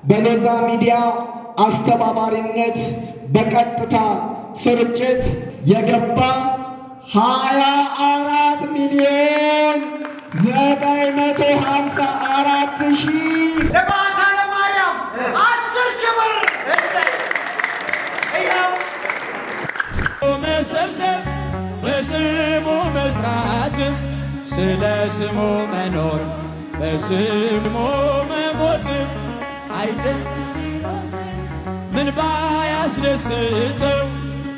በሎዛ ሚዲያ አስተባባሪነት በቀጥታ ስርጭት የገባ 24,954,000 ለማዕከለ ማርያም 10,000 ብር መሰብሰብ በስሙ መስራት ስለ ስሙ መኖር በስሙ መሞት አይደል ምን ባያስደስተው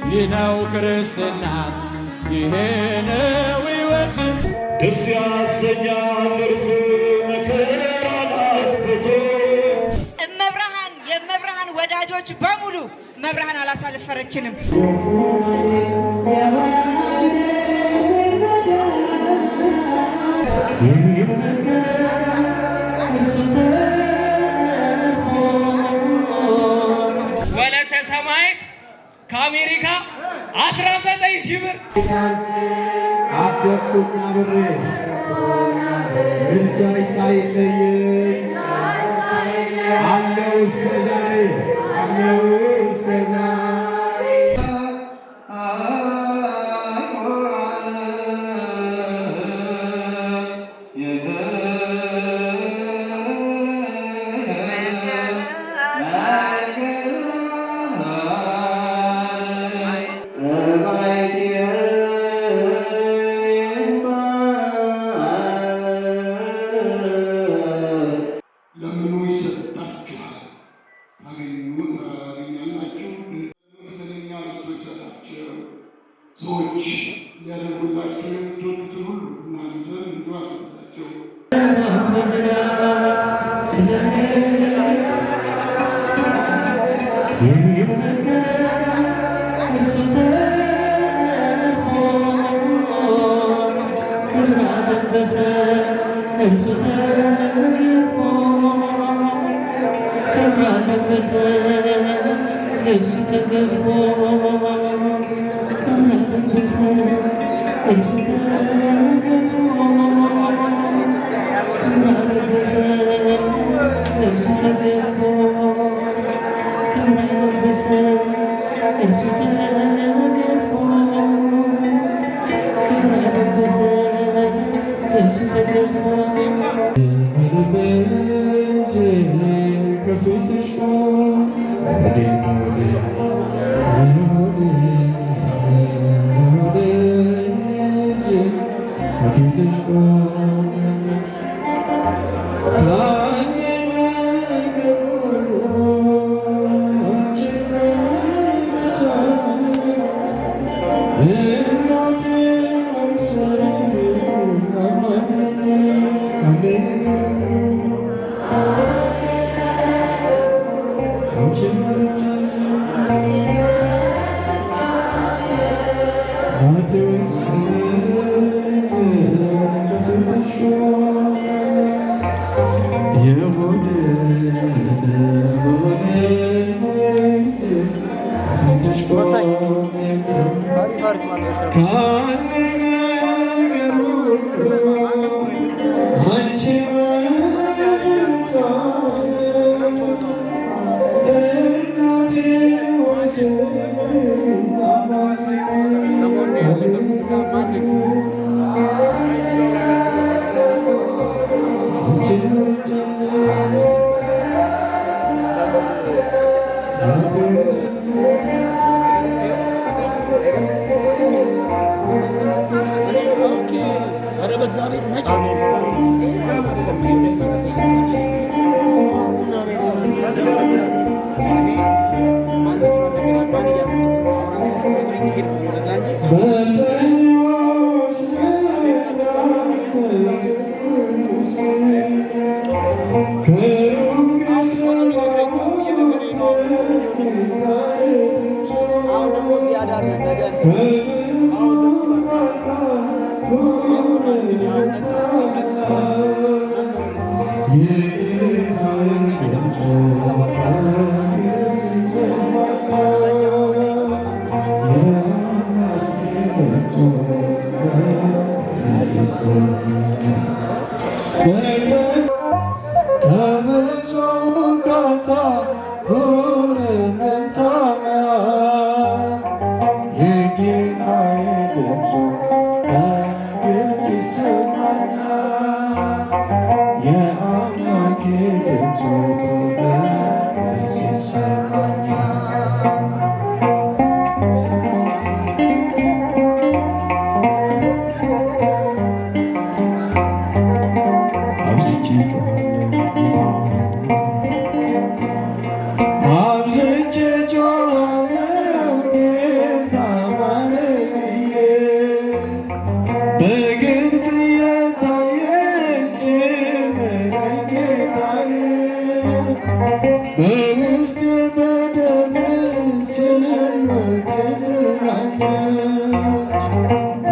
ይህ ነው ክርስትና ይሄ ነው ሕይወት ደስ ያሰኛል እርሱ መከራን አጥፍቶ የመብርሃን ወዳጆች በሙሉ መብርሃን አላሳልፈረችንም። ወለተ ሰማዕት ከአሜሪካ 19,000 ብር አደኩኝ አብሬ ምልጃሽ ሳይለየኝ አለው እስከ ዛሬ አለው እስከ ዛሬ ሰዎች ሊያደርጉላቸው የምትወዱትን ሁሉ እናንተ እንዲሁ አድርጉላቸው። ከብዙ በውስጥ በደምስ ሕይወት ትዘራለች።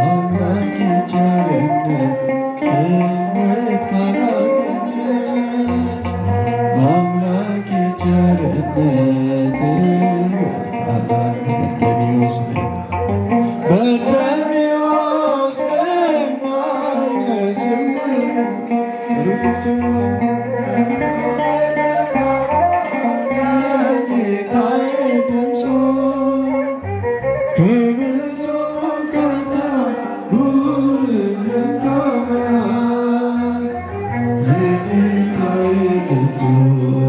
አምላክ ቸርነት እውነት ካላገኘች በአምላክ ቸርነት ሕይወት በርጤሜዎስ ነኝ ዓይነ ስውር ሩቅ ስውር የጌታዬ ድምፁ ከብዙ ካታ ጉርምርምታ መሃል የጌታዬ ድምፁ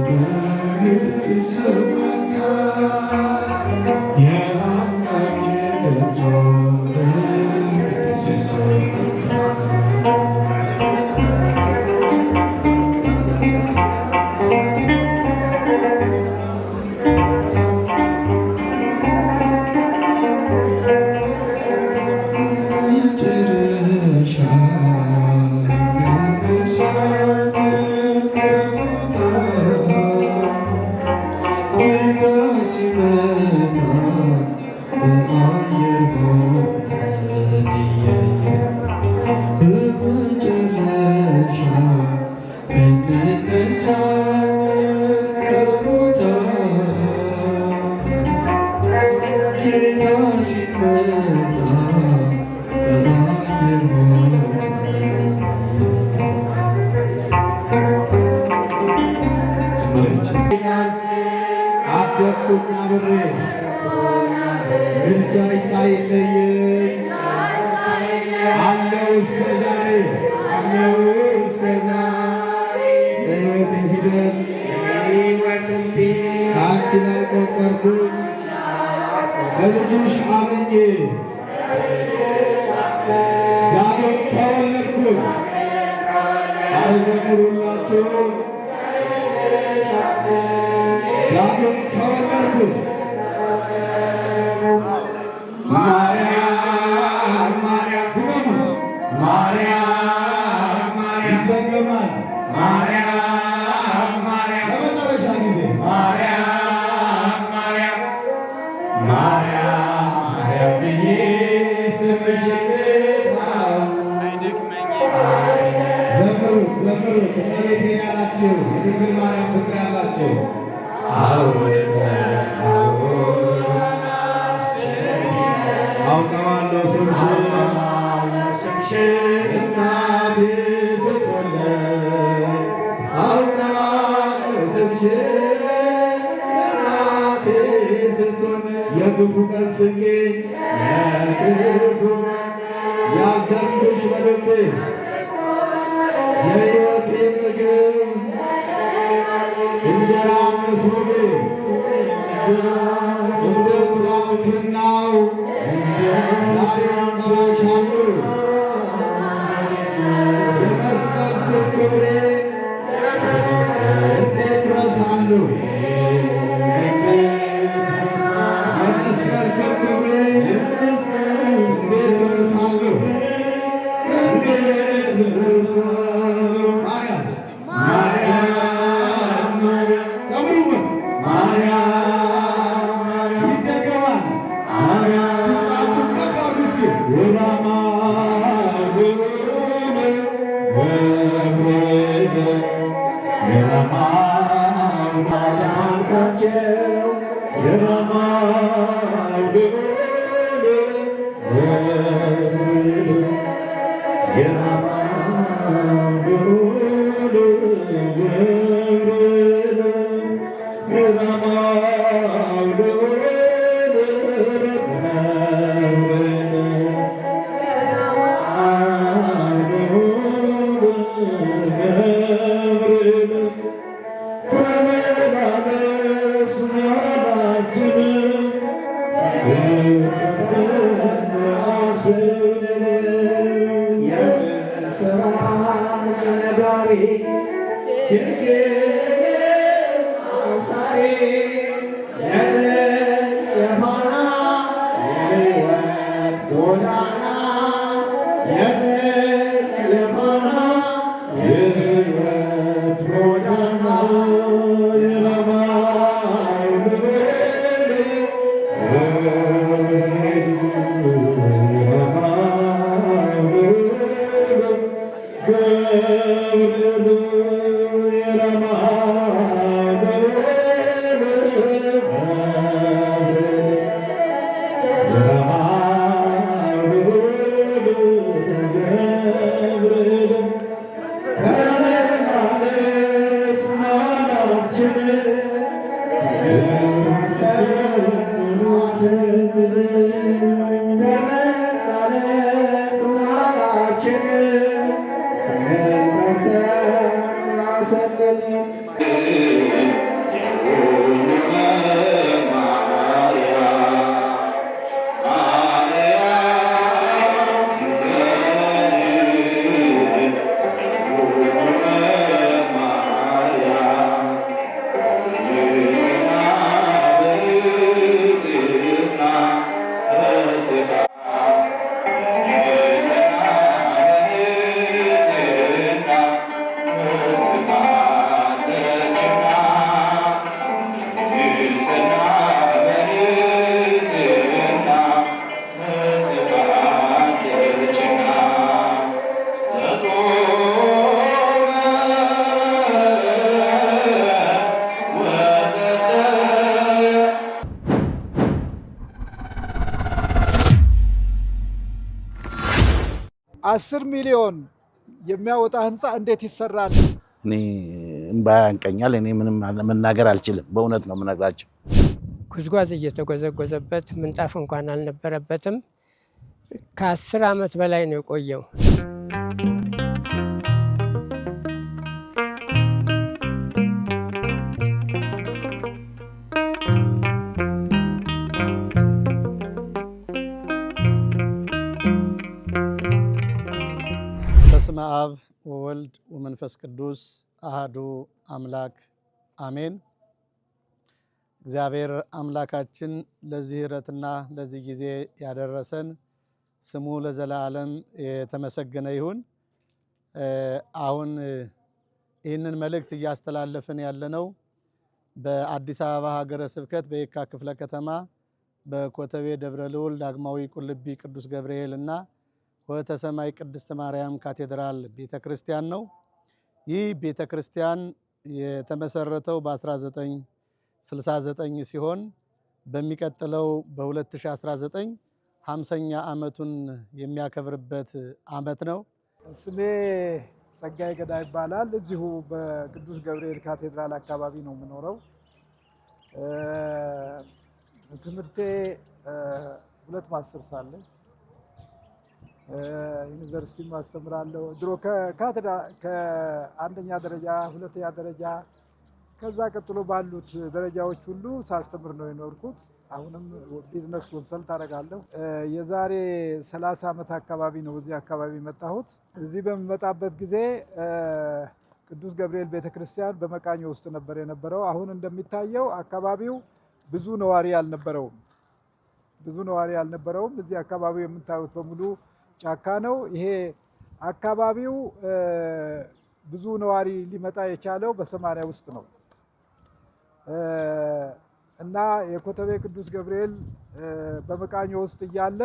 በግልጽ ይሰማኛል። የአምላኬ ድምፁ በግልጽ ይሰማኛል። አደኩኝ አብሬ ምልጃሽ ሳይለየኝ አለው እስከ ዛሬ የሕይወቴ ፊደል ከአንቺ ላይ ቆጠርኩኝ በልጅሽ አመኜ ዳግም ተወለድኩኝ። አዘምሩላችሁ ዳግም ተወለድኩኝ። ማርያም ማርያም ድገሙት። ማርያም ይደገማል። ማርያም ለመጨረሻ ጊዜ ማርያም ብዬ ስምሽን ዘምሩት እመቤቴን ያላችሁ የድንግል ማርያም ፍቅር ያላችሁ አውቀዋለሁ ስምሽን እናቴ ስትወልድ አውቀዋለሁ ስምሽን እናቴ ስትወልድ የክፉ ቀን ስንቄ የክፉ ያዘንኩሽ በልቤ የሕይወቴ ምግብ እንጀራ መሶቤ እንደ ትናንትናው ዛሬም ጠራሻለሁ። የመስቀል ስር ክብሬ እንዴት ረሳለሁ? የመስቀል ስር ክብሬ እንዴት ረሳለሁ? Give 10 ሚሊዮን የሚያወጣ ህንፃ እንዴት ይሰራል? እኔ እምባ ያንቀኛል። እኔ ምንም መናገር አልችልም። በእውነት ነው የምነግራቸው። ጉዝጓዝ እየተጎዘጎዘበት ምንጣፍ እንኳን አልነበረበትም። ከ10 ዓመት በላይ ነው የቆየው። በስመ አብ ወወልድ ወመንፈስ ቅዱስ አሐዱ አምላክ አሜን። እግዚአብሔር አምላካችን ለዚህ ዕለትና ለዚህ ጊዜ ያደረሰን ስሙ ለዘላለም የተመሰገነ ይሁን። አሁን ይህንን መልእክት እያስተላለፍን ያለነው በአዲስ አበባ ሀገረ ስብከት በየካ ክፍለ ከተማ በኮተቤ ደብረ ልዑል ዳግማዊ ቁልቢ ቅዱስ ገብርኤል እና ሆተ ሰማይ ቅድስት ማርያም ካቴድራል ቤተክርስቲያን ነው። ይህ ቤተክርስቲያን የተመሰረተው በ1969 ሲሆን በሚቀጥለው በ2019 50ኛ ዓመቱን የሚያከብርበት ዓመት ነው። ስሜ ጸጋዬ ገዳ ይባላል። እዚሁ በቅዱስ ገብርኤል ካቴድራል አካባቢ ነው የምኖረው። ትምህርቴ 2 ማስተርስ አለኝ። ዩኒቨርሲቲ ማስተምራለሁ። ድሮ ከአንደኛ ደረጃ 2ኛ ደረጃ ከዛ ቀጥሎ ባሉት ደረጃዎች ሁሉ ሳስተምር ነው የኖርኩት። አሁንም ቢዝነስ ኮንሰልት አደርጋለሁ። የዛሬ 30 ዓመት አካባቢ ነው እዚህ አካባቢ መጣሁት። እዚህ በሚመጣበት ጊዜ ቅዱስ ገብርኤል ቤተክርስቲያን በመቃኞ ውስጥ ነበር የነበረው። አሁን እንደሚታየው አካባቢው ብዙ ነዋሪ አልነበረውም። እዚህ አካባቢው የምታዩት በሙሉ ጫካ ነው። ይሄ አካባቢው ብዙ ነዋሪ ሊመጣ የቻለው በ80 ውስጥ ነው እና የኮተቤ ቅዱስ ገብርኤል በመቃኞ ውስጥ እያለ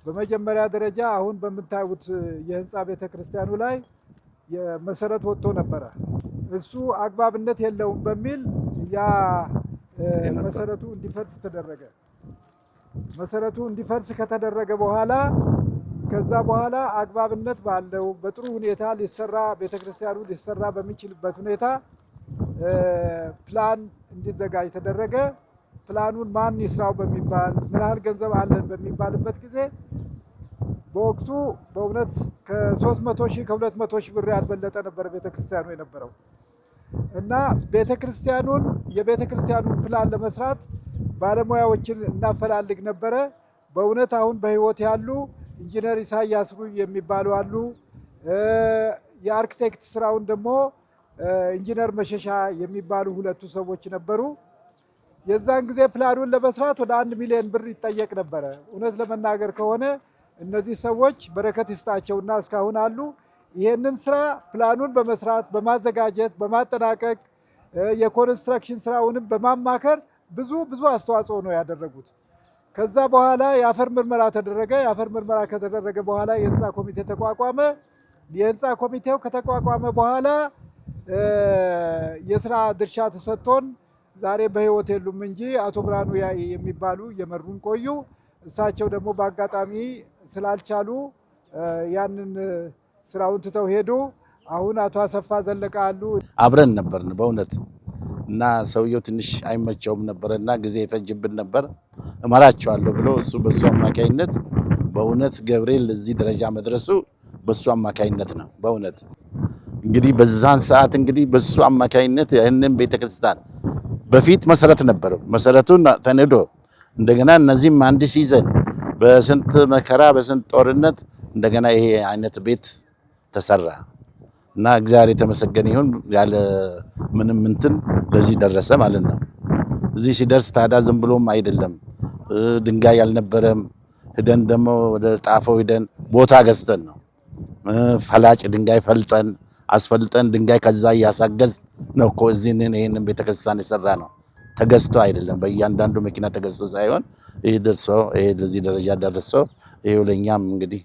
በመጀመሪያ ደረጃ አሁን በምታዩት የህንፃ ቤተክርስቲያኑ ላይ የመሰረት ወጥቶ ነበረ። እሱ አግባብነት የለውም በሚል ያ መሰረቱ እንዲፈርስ ተደረገ። መሰረቱ እንዲፈርስ ከተደረገ በኋላ ከዛ በኋላ አግባብነት ባለው በጥሩ ሁኔታ ቤተክርስቲያኑ ሊሰራ በሚችልበት ሁኔታ ፕላን እንዲዘጋጅ ተደረገ። ፕላኑን ማን ይስራው በሚባል ምን ያህል ገንዘብ አለን በሚባልበት ጊዜ በወቅቱ በእውነት ከ300 ሺህ ከ200 ሺህ ብር ያልበለጠ ነበር ቤተክርስቲያኑ የነበረው እና የቤተክርስቲያኑን ፕላን ለመስራት ባለሙያዎችን እናፈላልግ ነበረ። በእውነት አሁን በህይወት ያሉ ኢንጂነር ኢሳያስ ሩይ የሚባሉ አሉ። የአርክቴክት ስራውን ደግሞ ኢንጂነር መሸሻ የሚባሉ 2 ሰዎች ነበሩ። የዛን ጊዜ ፕላኑን ለመስራት ወደ 1 ሚሊዮን ብር ይጠየቅ ነበረ። እውነት ለመናገር ከሆነ እነዚህ ሰዎች በረከት ይስጣቸውና እስካሁን አሉ። ይሄንን ስራ ፕላኑን በመስራት በማዘጋጀት በማጠናቀቅ የኮንስትራክሽን ስራውንም በማማከር ብዙ አስተዋጽኦ ነው ያደረጉት። ከዛ በኋላ የአፈር ምርመራ ተደረገ። የአፈር ምርመራ ከተደረገ በኋላ የህንፃ ኮሚቴ ተቋቋመ። የህንፃ ኮሚቴው ከተቋቋመ በኋላ የስራ ድርሻ ተሰጥቶን ዛሬ በህይወት የሉም እንጂ አቶ ብርሃኑ ያይ የሚባሉ የመሩን ቆዩ። እሳቸው ደግሞ በአጋጣሚ ስላልቻሉ ያንን ስራውን ትተው ሄዱ። አሁን አቶ አሰፋ ዘለቀ አሉ። አብረን ነበርን በእውነት እና ሰውየው ትንሽ አይመቸውም ነበርና ጊዜ ይፈጅብን ነበር። እመራቸዋለሁ ብሎ እሱ በሱ አማካይነት በእውነት ገብርኤል እዚህ ደረጃ መድረሱ በሱ አማካይነት ነው። በእውነት እንግዲህ በዛን ሰዓት እንግዲህ በሱ አማካይነት ይህንን ቤተክርስቲያን በፊት መሰረት ነበረው። መሰረቱን ተነዶ እንደገና እነዚህም አንድ ሲዘን በስንት መከራ በስንት ጦርነት እንደገና ይሄ አይነት ቤት ተሰራ እና እግዚአብሔር የተመሰገነ ይሁን። ያለ ምንም እንትን ለዚህ ደረሰ ማለት ነው። እዚህ ሲደርስ ታዲያ ዝም ብሎም አይደለም። ድንጋይ ያልነበረም ሄደን ደግሞ ወደ ጣፎ ሄደን ቦታ ገዝተን ነው ፈላጭ ድንጋይ ፈልጠን አስፈልጠን ድንጋይ ከዛ ያሳገዝ ነው እኮ እዚህን ይሄንን ቤተክርስቲያን የሰራ ነው። ተገዝቶ አይደለም፣ በእያንዳንዱ መኪና ተገዝቶ ሳይሆን ይሄ ደርሶ ይሄ ለዚህ ደረጃ ደርሶ ይሄው ለኛም እንግዲህ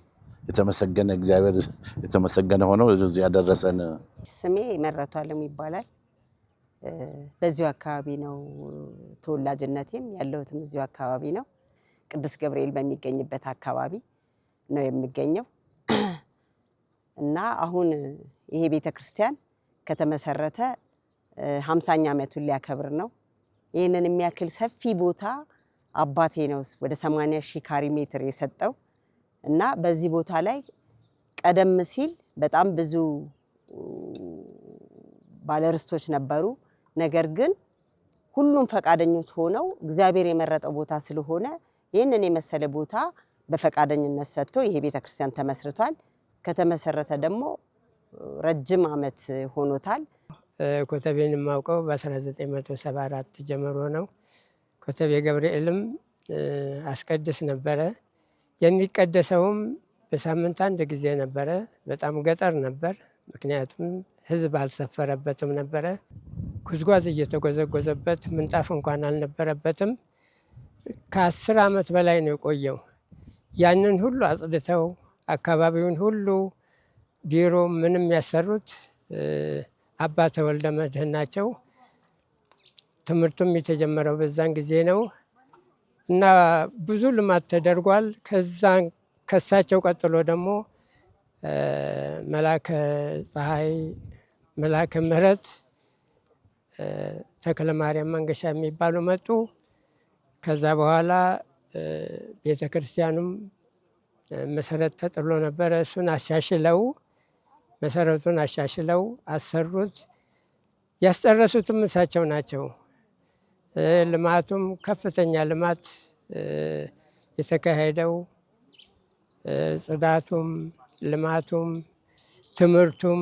የተመሰገነ እግዚአብሔር የተመሰገነ ሆኖ እዚህ ያደረሰን። ስሜ መረቱ አለም ይባላል። በዚሁ አካባቢ ነው ተወላጅነቴም ያለሁትም እዚሁ አካባቢ ነው። ቅዱስ ገብርኤል በሚገኝበት አካባቢ ነው የሚገኘው። እና አሁን ይሄ ቤተክርስቲያን ከተመሰረተ 50ኛ ዓመቱን ሊያከብር ነው። ይህንን የሚያክል ሰፊ ቦታ አባቴ ነው ወደ 80,000 ካሬ ሜትር የሰጠው እና በዚህ ቦታ ላይ ቀደም ሲል በጣም ብዙ ባለርስቶች ነበሩ። ነገር ግን ሁሉም ፈቃደኞች ሆነው እግዚአብሔር የመረጠው ቦታ ስለሆነ ይህንን የመሰለ ቦታ በፈቃደኝነት ሰጥቶ ይሄ ቤተክርስቲያን ተመስርቷል። ከተመሰረተ ደግሞ ረጅም ዓመት ሆኖታል። ኮተቤን የማውቀው በ1974 ጀምሮ ነው። ኮተቤ ገብርኤልም አስቀድስ ነበረ። የሚቀደሰውም በሳምንት አንድ ጊዜ ነበረ። በጣም ገጠር ነበር፣ ምክንያቱም ህዝብ አልሰፈረበትም ነበረ። ጉዝጓዝ እየተጎዘጎዘበት ምንጣፍ እንኳን አልነበረበትም። ከ10 ዓመት በላይ ነው የቆየው። ያንን ሁሉ አጽድተው አካባቢውን ሁሉ ቢሮ ምንም ያሰሩት አባ ተወልደ መድኅን ናቸው። ትምህርቱም የተጀመረው በዛን ጊዜ ነው እና ብዙ ልማት ተደርጓል። ከሳቸው ቀጥሎ ደግሞ መላከ ፀሐይ መላከ ምሕረት ተክለ ማርያም መንገሻ የሚባሉ መጡ። ከዛ በኋላ ቤተ ክርስቲያኑም መሰረት ተጥሎ ነበረ። እሱን አሻሽለው መሰረቱን አሻሽለው አሰሩት። ያስጨረሱትም እሳቸው ናቸው። ልማቱም ከፍተኛ ልማት የተካሄደው ጽዳቱም፣ ልማቱም፣ ትምህርቱም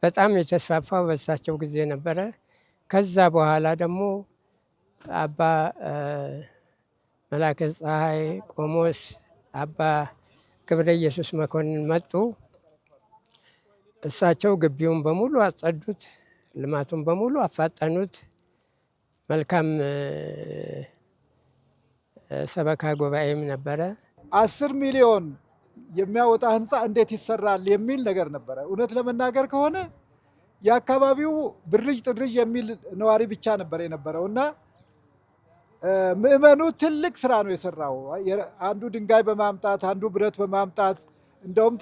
በጣም የተስፋፋው በእሳቸው ጊዜ ነበረ። ከዛ በኋላ ደግሞ አባ መላከ ፀሐይ ቆሞስ አባ ገብረ ኢየሱስ መኮንን መጡ። እሳቸው ግቢውን በሙሉ አጸዱት፣ ልማቱን በሙሉ አፋጠኑት። መልካም ሰበካ ጉባኤም ነበረ። 10 ሚሊዮን የሚያወጣ ህንፃ እንዴት ይሰራል የሚል ነገር ነበረ። እውነት ለመናገር ከሆነ የአካባቢው ብርጅ ጥርጅ የሚል ነዋሪ ብቻ ነበር የነበረው እና ምእመኑ ትልቅ ስራ ነው የሰራው። አንዱ ድንጋይ በማምጣት አንዱ ብረት በማምጣት እንደውም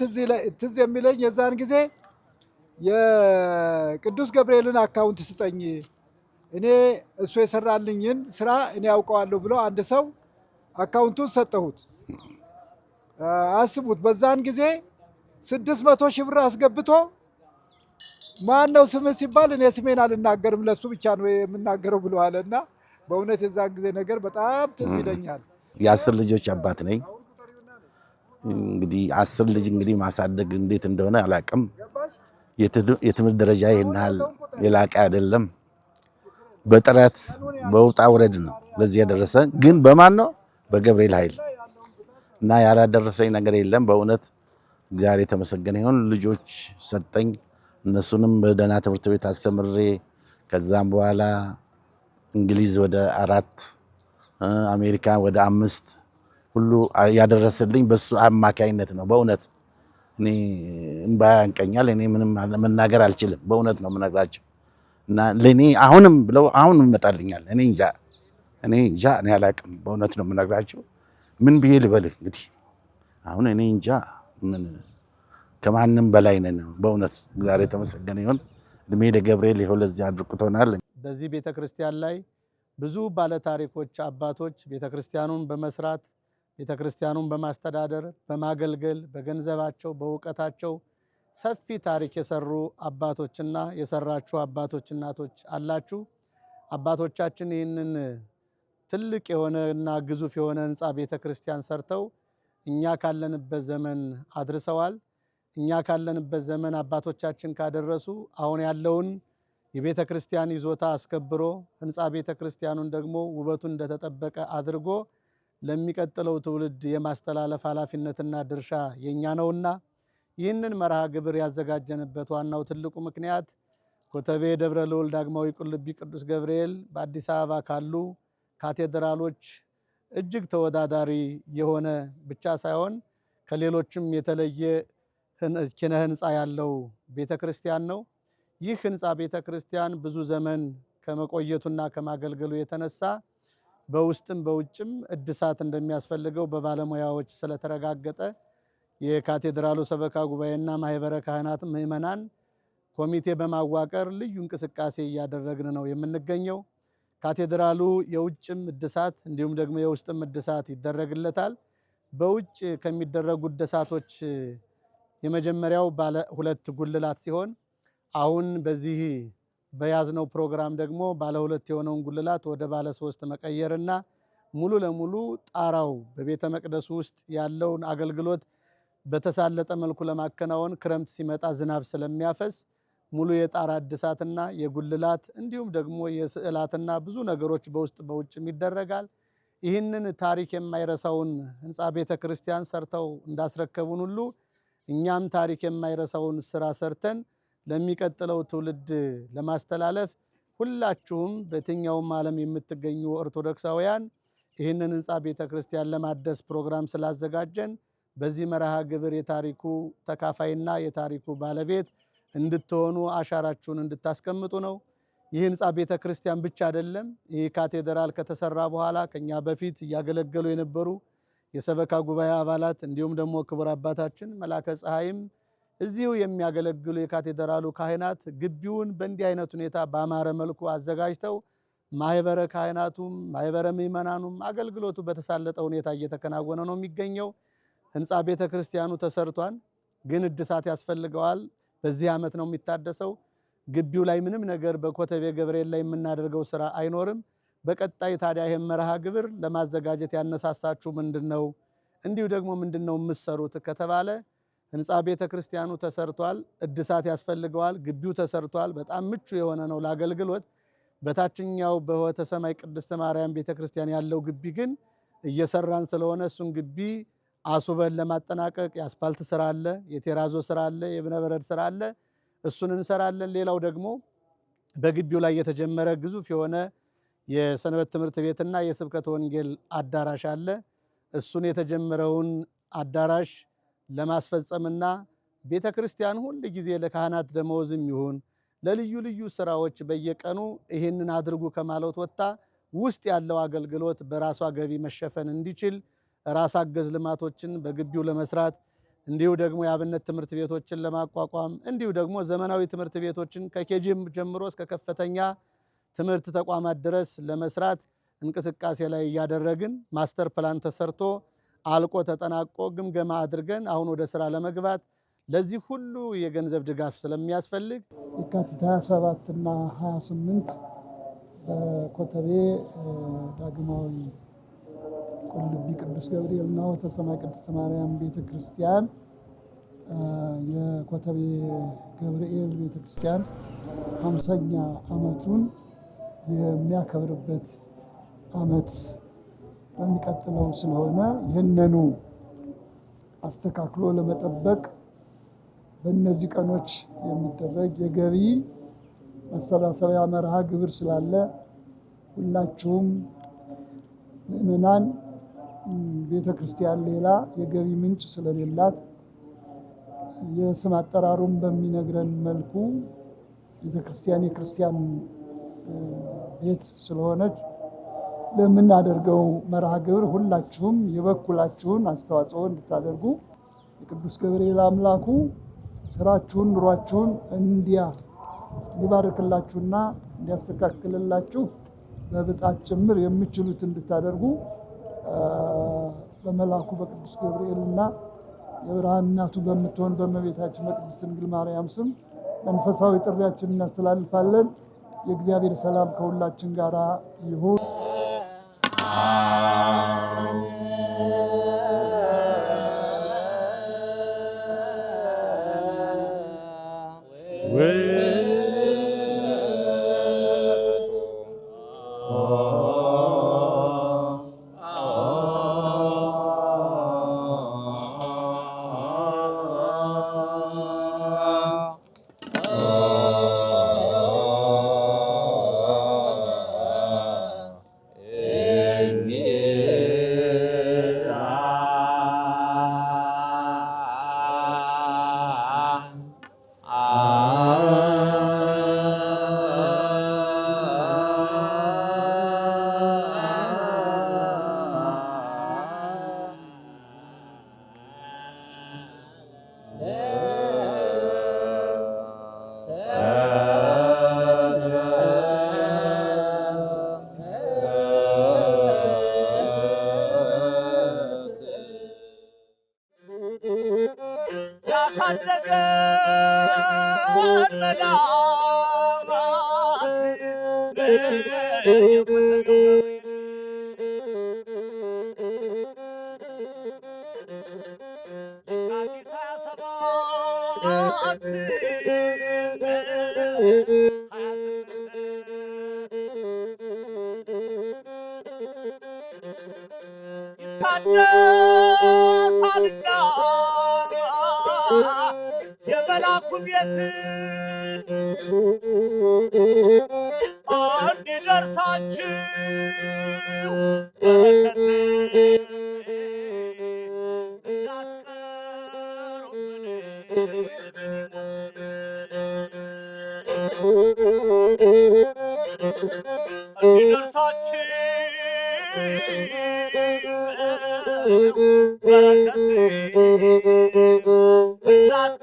ትዝ የሚለኝ የዛን ጊዜ የቅዱስ ገብርኤልን አካውንት ስጠኝ እኔ እሱ የሰራልኝን ስራ እኔ ያውቀዋለሁ ብሎ አንድ ሰው አካውንቱን ሰጠሁት። አስቡት፣ በዛን ጊዜ 600 ሺህ ብር አስገብቶ ማን ነው ስምህ ሲባል እኔ ስሜን አልናገርም ለሱ ብቻ ነው የምናገረው ብሎ አለና በእውነት የዛን ጊዜ ነገር በጣም ትዝ ይለኛል። የ10 ልጆች አባት ነኝ። እንግዲህ 10 ልጅ እንግዲህ ማሳደግ እንዴት እንደሆነ አላውቅም። የትምህርት ደረጃ ይሄን ያህል የላቀ አይደለም። በጥረት በውጣ ውረድ ነው ለዚህ ያደረሰ። ግን በማን ነው? በገብርኤል ኃይል እና ያላደረሰኝ ነገር የለም። በእውነት እግዚአብሔር የተመሰገነ ይሁን። ልጆች ሰጠኝ። እነሱንም በደህና ትምህርት ቤት አስተምሬ ከዛም በኋላ እንግሊዝ ወደ 4 አሜሪካ ወደ 5 ሁሉ ያደረሰልኝ በሱ አማካይነት ነው። በእውነት እኔ እምባ ያንቀኛል። እኔ ምንም መናገር አልችልም። በእውነት ነው የምነግራቸው እና ለኔ አሁንም ብለው አሁን ይመጣልኛል። እኔ እንጃ እኔ አላውቅም። በእውነት ነው የምነግራቸው። ምን ብዬ ልበልህ እንግዲህ አሁን እኔ እንጃ ምን ከማንም በላይ ነን። በእውነት ዛሬ የተመሰገነ ይሁን። እድሜ ለገብርኤል ይሁን ለዚህ አድርጎናል። በዚህ ቤተክርስቲያን ላይ ብዙ ባለታሪኮች አባቶች ቤተክርስቲያኑን በመስራት ቤተክርስቲያኑን በማስተዳደር በማገልገል በገንዘባቸው በእውቀታቸው ሰፊ ታሪክ የሰሩ አባቶችና የሰራችሁ አባቶች እናቶች አላችሁ። አባቶቻችን ይህንን ትልቅ የሆነና ግዙፍ የሆነ ህንፃ ቤተክርስቲያን ሰርተው እኛ ካለንበት ዘመን አድርሰዋል። እኛ ካለንበት ዘመን አባቶቻችን ካደረሱ አሁን ያለውን የቤተክርስቲያን ይዞታ አስከብሮ ህንፃ ቤተክርስቲያኑን ደግሞ ውበቱን እንደተጠበቀ አድርጎ ለሚቀጥለው ትውልድ የማስተላለፍ ኃላፊነትና ድርሻ የኛ ነውና ይህንን መርሃ ግብር ያዘጋጀንበት ዋናው ትልቁ ምክንያት ኮተቤ ደብረ ልዑል ዳግማዊ ቁልቢ ቅዱስ ገብርኤል በአዲስ አበባ ካሉ ካቴድራሎች እጅግ ተወዳዳሪ የሆነ ብቻ ሳይሆን ከሌሎችም የተለየ ኪነ ህንፃ ያለው ቤተክርስቲያን ነው። ይህ ህንፃ ቤተክርስቲያን ብዙ ዘመን ከመቆየቱና ከማገልገሉ የተነሳ በውስጥም በውጭም እድሳት እንደሚያስፈልገው በባለሙያዎች ስለተረጋገጠ የካቴድራሉ ሰበካ ጉባኤና ማህበረ ካህናት ምእመናን ኮሚቴ በማዋቀር ልዩ እንቅስቃሴ እያደረግን ነው የምንገኘው። ካቴድራሉ የውጭም እድሳት እንዲሁም ደግሞ የውስጥም እድሳት ይደረግለታል። በውጭ ከሚደረጉ እድሳቶች የመጀመሪያው ባለ 2 ጉልላት ሲሆን አሁን በዚህ በያዝነው ፕሮግራም ደግሞ ባለ 2 የሆነውን ጉልላት ወደ ባለ 3 መቀየርና ሙሉ ለሙሉ ጣራው በቤተ መቅደሱ ውስጥ ያለውን አገልግሎት በተሳለጠ መልኩ ለማከናወን ክረምት ሲመጣ ዝናብ ስለሚያፈስ ሙሉ የጣራ እድሳትና የጉልላት እንዲሁም ደግሞ የስዕላትና ብዙ ነገሮች በውስጥ በውጭም ይደረጋል። ይህንን ታሪክ የማይረሳውን ህንፃ ቤተ ክርስቲያን ሰርተው እንዳስረከቡን ሁሉ እኛም ታሪክ የማይረሳውን ስራ ሰርተን ለሚቀጥለው ትውልድ ለማስተላለፍ ሁላችሁም በየትኛውም ዓለም የምትገኙ ኦርቶዶክሳውያን ይህንን ህንፃ ቤተ ክርስቲያን ለማደስ ፕሮግራም ስላዘጋጀን በዚህ መርሃ ግብር የታሪኩ ተካፋይና የታሪኩ ባለቤት እንድትሆኑ አሻራችሁን እንድታስቀምጡ ነው። ይህ ህንፃ ቤተ ክርስቲያን ብቻ አይደለም። ይህ ካቴድራል ከተሰራ በኋላ ከኛ በፊት እያገለገሉ የነበሩ የሰበካ ጉባኤ አባላት እንዲሁም ደግሞ ክቡር አባታችን መላከ ፀሐይም እዚሁ የሚያገለግሉ የካቴድራሉ ካህናት ግቢውን በእንዲህ አይነት ሁኔታ በአማረ መልኩ አዘጋጅተው ማህበረ ካህናቱም ማህበረ ምእመናኑም አገልግሎቱ በተሳለጠ ሁኔታ እየተከናወነ ነው የሚገኘው። ህንፃ ቤተ ክርስቲያኑ ተሰርቷል፣ ግን እድሳት ያስፈልገዋል። በዚህ ዓመት ነው የሚታደሰው። ግቢው ላይ ምንም ነገር በኮተቤ ገብርኤል ላይ የምናደርገው ስራ አይኖርም። በቀጣይ ታዲያ ይሄን መርሃ ግብር ለማዘጋጀት ያነሳሳችሁ ምንድነው? እንዲሁ ደግሞ ምንድነው የምትሰሩት ከተባለ ህንፃ ቤተ ክርስቲያኑ ተሰርቷል፣ እድሳት ያስፈልገዋል። ግቢው ተሰርቷል፣ በጣም ምቹ የሆነ ነው ለአገልግሎት። በታችኛው በሆተ ሰማይ ቅድስት ማርያም ቤተ ክርስቲያን ያለው ግቢ ግን እየሰራን ስለሆነ እሱን ግቢ አስውበን ለማጠናቀቅ የአስፓልት ስራ አለ፣ የቴራዞ ስራ አለ፣ የእብነበረድ ስራ አለ። እሱን እንሰራለን። ሌላው ደግሞ በግቢው ላይ የተጀመረ ግዙፍ የሆነ የሰንበት ትምህርት ቤትና የስብከተ ወንጌል አዳራሽ አለ። እሱን የተጀመረውን አዳራሽ ለማስፈጸምና ቤተክርስቲያን ሁሉ ጊዜ ለካህናት ደመወዝም ይሁን ለልዩ ልዩ ስራዎች በየቀኑ ይህንን አድርጉ ከማለት ወጣ ውስጥ ያለው አገልግሎት በራሷ ገቢ መሸፈን እንዲችል ራስ አገዝ ልማቶችን በግቢው ለመስራት እንዲሁ ደግሞ የአብነት ትምህርት ቤቶችን ለማቋቋም እንዲሁ ደግሞ ዘመናዊ ትምህርት ቤቶችን ከኬጂም ጀምሮ እስከ ከፍተኛ ትምህርት ተቋማት ድረስ ለመስራት እንቅስቃሴ ላይ ያደረግን ማስተር ፕላን ተሰርቶ አልቆ ተጠናቆ ግምገማ አድርገን አሁን ወደ ስራ ለመግባት ለዚህ ሁሉ የገንዘብ ድጋፍ ስለሚያስፈልግ የካቲት 27 እና 28 በኮተቤ ዳግማዊ ቁልቢ ቅዱስ ገብርኤል እና ሆተ ሰማይ ቅድስት ማርያም ቤተክርስቲያን የኮተቤ ገብርኤል ቤተክርስቲያን 50ኛ ዓመቱን የሚያከብርበት ዓመት በሚቀጥለው ስለሆነ ይህንኑ አስተካክሎ ለመጠበቅ በእነዚህ ቀኖች የሚደረግ የገቢ መሰባሰቢያ መርሃ ግብር ስላለ ሁላችሁም ምእመናን ቤተክርስቲያን ሌላ የገቢ ምንጭ ስለሌላት የስም አጠራሩን በሚነግረን መልኩ ቤተክርስቲያን የክርስቲያን ቤት ስለሆነች ለምናደርገው መርሃ ግብር ሁላችሁም የበኩላችሁን አስተዋጽኦ እንድታደርጉ የቅዱስ ገብርኤል አምላኩ ስራችሁን ኑሯችሁን እንዲባርክላችሁና እንዲያስተካክልላችሁ በብጻት ጭምር የምትችሉት እንድታደርጉ በመላኩ በቅዱስ ገብርኤልና የብርሃን እናቱ በምትሆን በእመቤታችን በቅድስት ድንግል ማርያም ስም መንፈሳዊ ጥሪያችንን እናስተላልፋለን። የእግዚአብሔር ሰላም ከሁላችን ጋር ይሁን። Yeah. የመላኩ ቤት እንዲደርሳችሁ በረከት እንዲደርሳችሁ በረከት